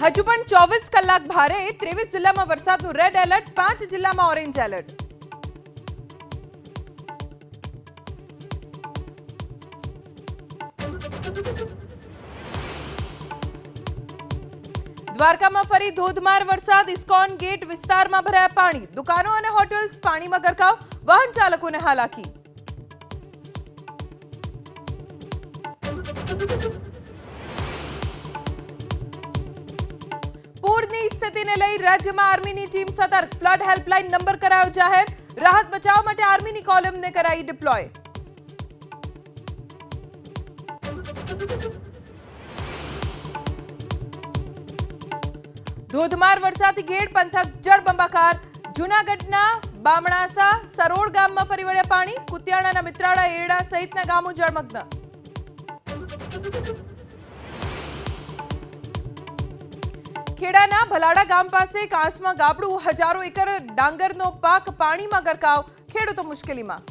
હજુ પણ 24 કલાક ભારે 23 જિલ્લામાં વરસાદનું રેડ એલર્ટ, 5 જિલ્લામાં ઓરેન્જ એલર્ટ. દ્વારકામાં ફરી ધોધમાર વરસાદ, ઇસ્કોન ગેટ વિસ્તારમાં ભરાયા પાણી, દુકાનો અને હોટેલ્સ પાણીમાં ગરકાવ, વાહન ચાલકોને હાલાકી. પૂરની સ્થિતિને લઈ રાજ્યમાં આર્મીની ટીમ સતર્ક, ફ્લડ હેલ્પલાઇન નંબર કરાયો જાહેર, રાહત બચાવ માટે આર્મીની કોલમને કરાઈ ડિપ્લોય. ધોધમાર વરસાદથી ઘેડ પંથક જળબંબાકાર, જૂનાગઢના બામણાસા સરોડ ગામમાં ફરી વળ્યા પાણી, કુતિયાણાના મિત્રાળા એરડા સહિતના ગામો જળમગ્ન. ખેડાના ભલાડા ગામ પાસે કાંસમાં ગાબડું, હજારો એકર ડાંગરનો પાક પાણીમાં ગરકાવ, ખેડૂતો મુશ્કેલીમાં.